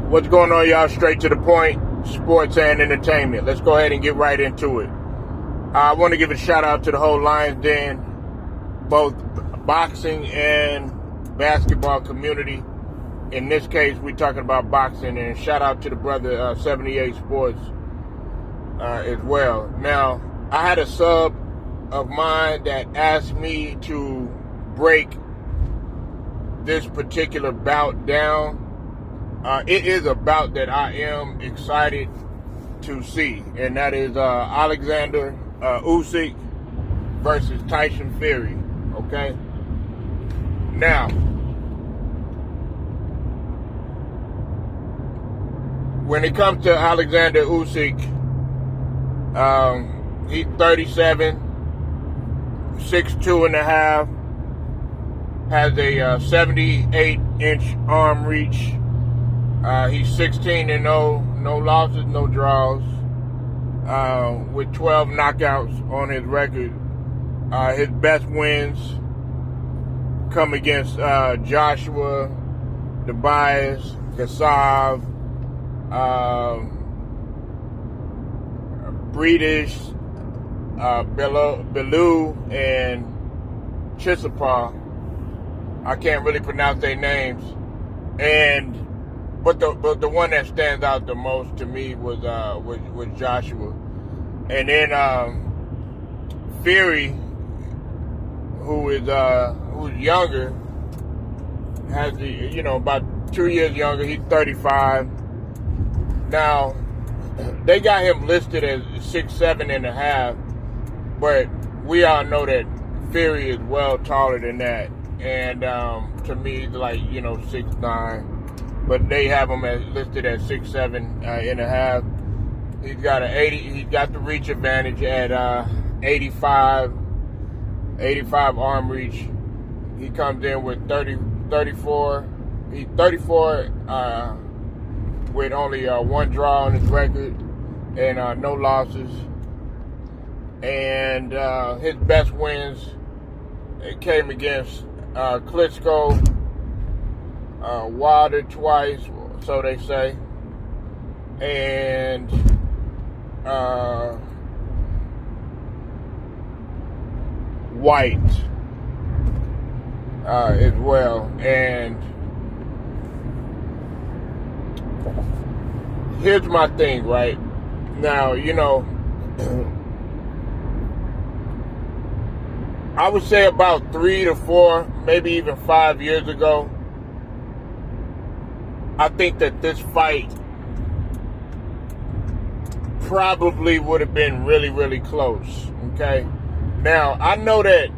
What's going on, y'all? Straight to the point, sports and entertainment. Let's go ahead and get right into it. I want to give a shout out to the whole Lions Den, both boxing and basketball community. In this case, we're talking about boxing, and shout out to the brother 78 Sports as well. Now, I had a sub of mine that asked me to break this particular bout down. It is a bout that I am excited to see, and that is Alexander Usyk versus Tyson Fury. Okay. Now, when it comes to Alexander Usyk, he's 37, 6'2.5", has a 78-inch arm reach. He's 16-0, no losses, no draws, with 12 knockouts on his record. His best wins come against Joshua, Tobias, Kassav, British, Bellew, and Chisapa. I can't really pronounce their names, but the one that stands out the most to me was Joshua, and then Fury, who's younger, has about 2 years younger. He's 35. Now, they got him listed as 6'7.5", but we all know that Fury is well taller than that, and to me, he's like 6'9", but they have him listed at 6'7.5". He's got He's got the reach advantage at 85 arm reach. He comes in with 34. He's 34 with only one draw on his record and no losses. And his best wins, it came against Klitschko, Wilder twice, so they say, and White as well. And here's my thing, right? Now, I would say about 3 to 4, maybe even 5 years ago, I think that this fight probably would have been really, really close. Okay. Now, I know that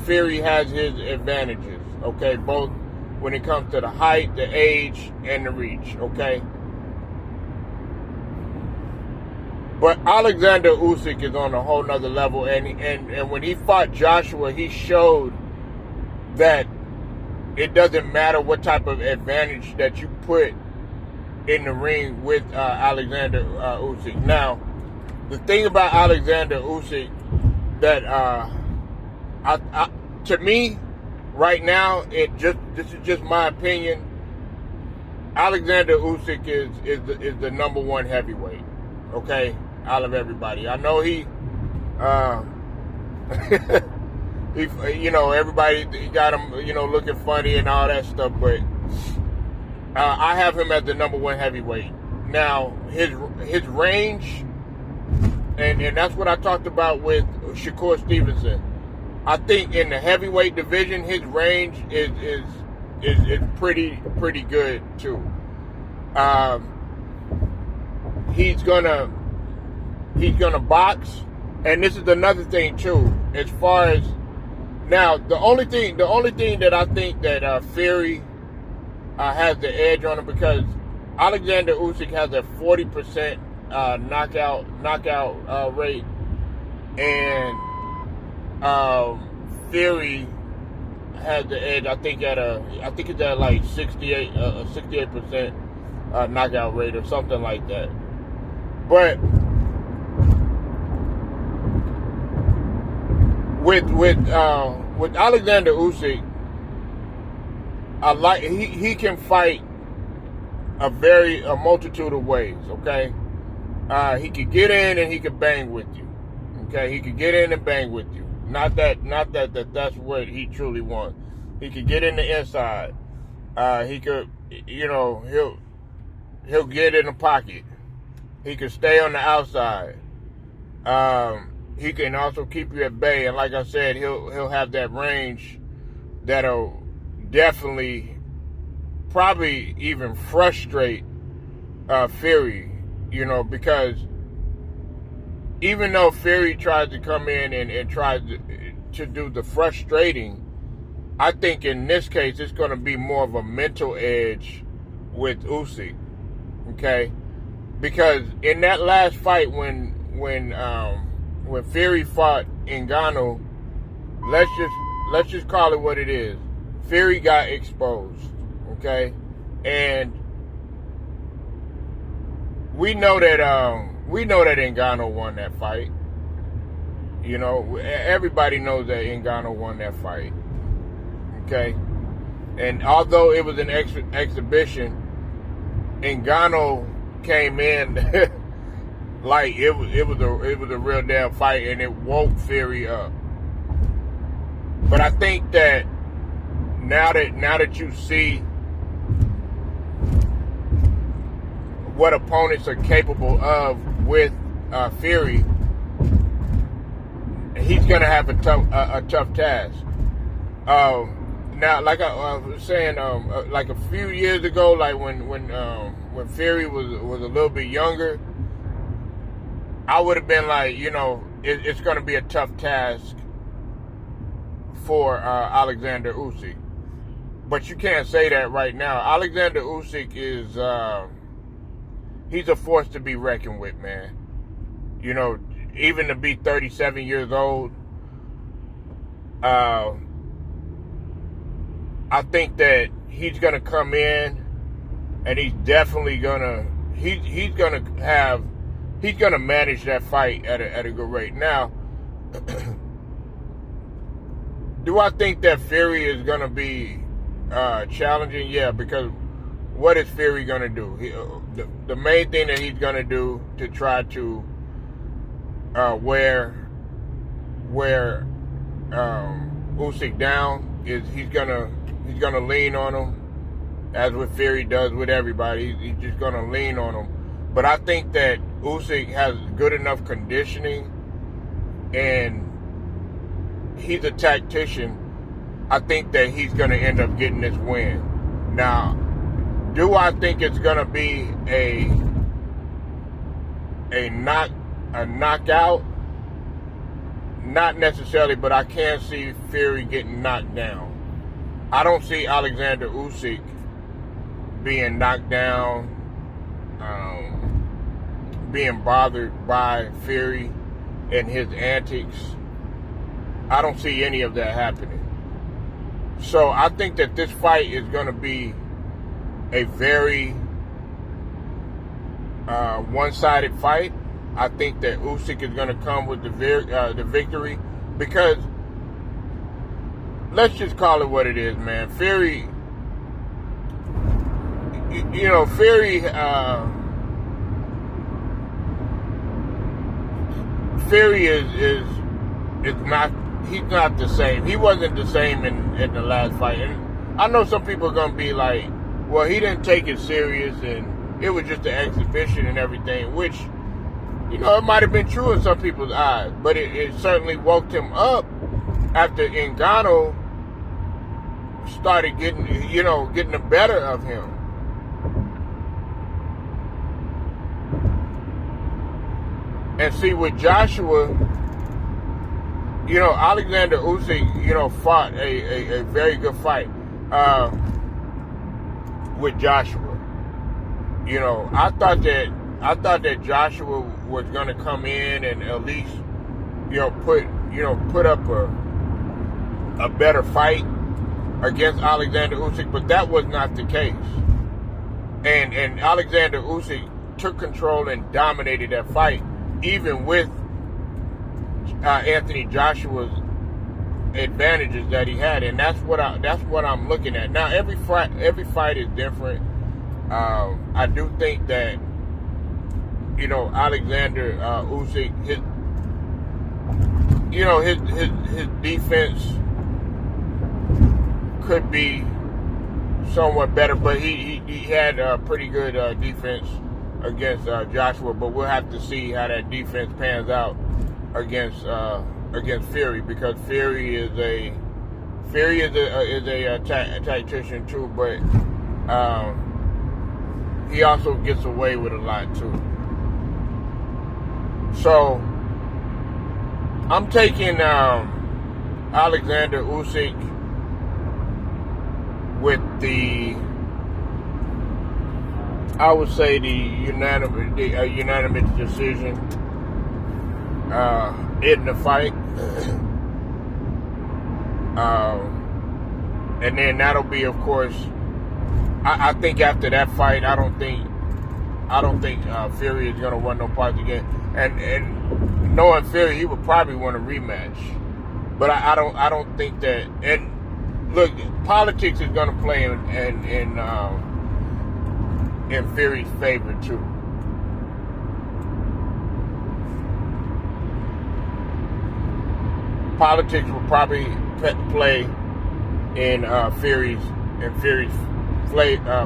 Fury has his advantages. Okay, both when it comes to the height, the age, and the reach. Okay. But Alexander Usyk is on a whole nother level, and when he fought Joshua, he showed that it doesn't matter what type of advantage that you put in the ring with Alexander Usyk. Now, the thing about Alexander Usyk that to me right now, this is just my opinion. Alexander Usyk is the number one heavyweight. Okay, out of everybody. I know he everybody got him, looking funny and all that stuff, but I have him as the number one heavyweight. Now, his range, and that's what I talked about with Shakur Stevenson. I think in the heavyweight division, his range is pretty good too. He's gonna box, and this is another thing too. As far as now, the only thing that I think that Fury has the edge on him, because Alexander Usyk has a 40% knockout rate, and Fury has the edge. I think it's at like 68% knockout rate or something like that. But with Alexander Usyk, he can fight a multitude of ways. Okay, he could get in and he could bang with you. Okay, he could get in and bang with you. Not that that's what he truly wants. He could get in the inside. He could, he'll get in the pocket. He could stay on the outside. He can also keep you at bay, and like I said, he'll have that range that'll definitely, probably even frustrate Fury. Because even though Fury tried to come in and tried to do the frustrating, I think in this case it's going to be more of a mental edge with Usyk. Okay, because in that last fight when Fury fought Ngannou, let's just call it what it is. Fury got exposed. Okay, and we know that Ngannou won that fight. Everybody knows that Ngannou won that fight. Okay, and although it was an exhibition, Ngannou came in like it was a real damn fight, and it woke Fury up. But I think that now that you see what opponents are capable of with Fury, he's gonna have a tough task. Now, like I was saying, like a few years ago, like when Fury was a little bit younger, I would have been like, it's going to be a tough task for Alexander Usyk. But you can't say that right now. Alexander Usyk is he's a force to be reckoned with, man. Even to be 37 years old, I think that he's gonna come in, and he's definitely gonna he's gonna manage that fight at a good rate. Now, do I think that Fury is gonna be challenging? Yeah, because what is Fury gonna do? The main thing that he's gonna do to try to wear Usyk down is he's gonna lean on him, as what Fury does with everybody. He's just gonna lean on him. But I think that Usyk has good enough conditioning, and he's a tactician. I think that he's gonna end up getting this win. Now, do I think it's gonna be a knockout? Not necessarily, but I can see Fury getting knocked down. I don't see Alexander Usyk being knocked down, being bothered by Fury and his antics. I don't see any of that happening. So I think that this fight is going to be a very one-sided fight. I think that Usyk is going to come with the victory, because let's just call it what it is, man. Fury, Fury is not. He's not the same. He wasn't the same in the last fight. And I know some people are gonna be like, well, he didn't take it serious, and it was just an exhibition and everything, which, it might have been true in some people's eyes, but it certainly woke him up after Ngannou started getting the better of him. And see, with Joshua, Alexander Usyk, fought a very good fight with Joshua. I thought that Joshua was going to come in and at least, put up a better fight against Alexander Usyk, but that was not the case. And Alexander Usyk took control and dominated that fight, even with Anthony Joshua's advantages that he had, and that's what I'm looking at. Now every fight is different. I do think that, you know, Alexander Usyk, his defense could be somewhat better, but he had a pretty good defense against Joshua. But we'll have to see how that defense pans out against Fury, because Fury is a tactician too, but he also gets away with a lot too. So I'm taking Alexander Usyk with I would say the unanimous decision in the fight, and then that'll be, of course, I think after that fight, I don't think Fury is gonna want no parts again. And knowing Fury, he would probably want a rematch. But I don't think that. And look, politics is gonna play in Fury's favor too. Politics will probably play in Fury's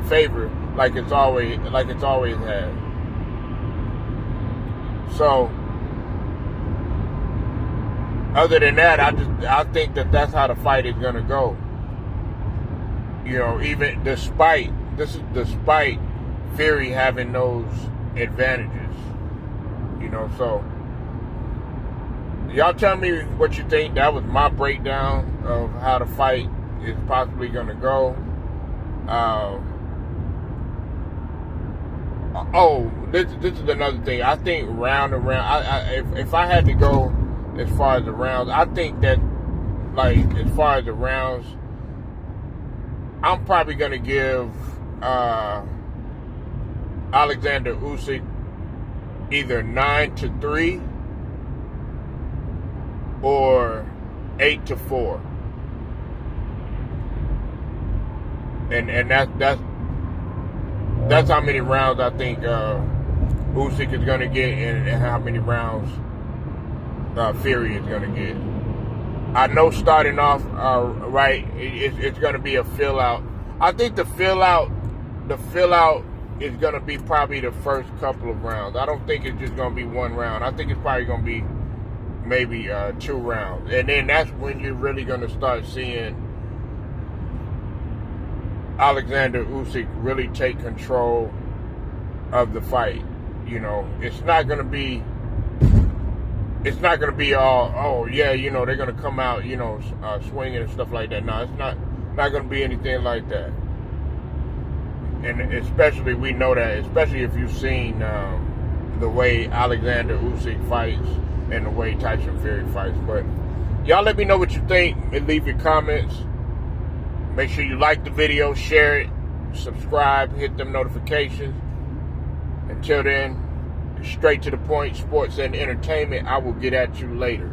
favor, like it's always had. So, other than that, I think that's how the fight is gonna go. You know, even despite Fury having those advantages. You know, so y'all tell me what you think. That was my breakdown of how the fight is possibly gonna go. This is another thing. I think round and round. If I had to go as far as the rounds, I think that, like, as far as the rounds, I'm probably gonna give Alexander Usyk either 9-3 or 8-4, and that's how many rounds I think Usyk is gonna get, and how many rounds Fury is gonna get. I know starting off right, it's gonna be a fill out. I think the fill out is gonna be probably the first couple of rounds. I don't think it's just gonna be one round. I think it's probably gonna be maybe 2 rounds, and then that's when you're really gonna start seeing Alexander Usyk really take control of the fight. You know, it's not gonna be all, oh yeah, you know, they're gonna come out, you know, swinging and stuff like that. No, it's not gonna be anything like that. And especially, we know that, especially if you've seen the way Alexander Usyk fights and the way Tyson Fury fights. But y'all let me know what you think and leave your comments. Make sure you like the video, share it, subscribe, hit them notifications. Until then, straight to the point, sports and entertainment. I will get at you later.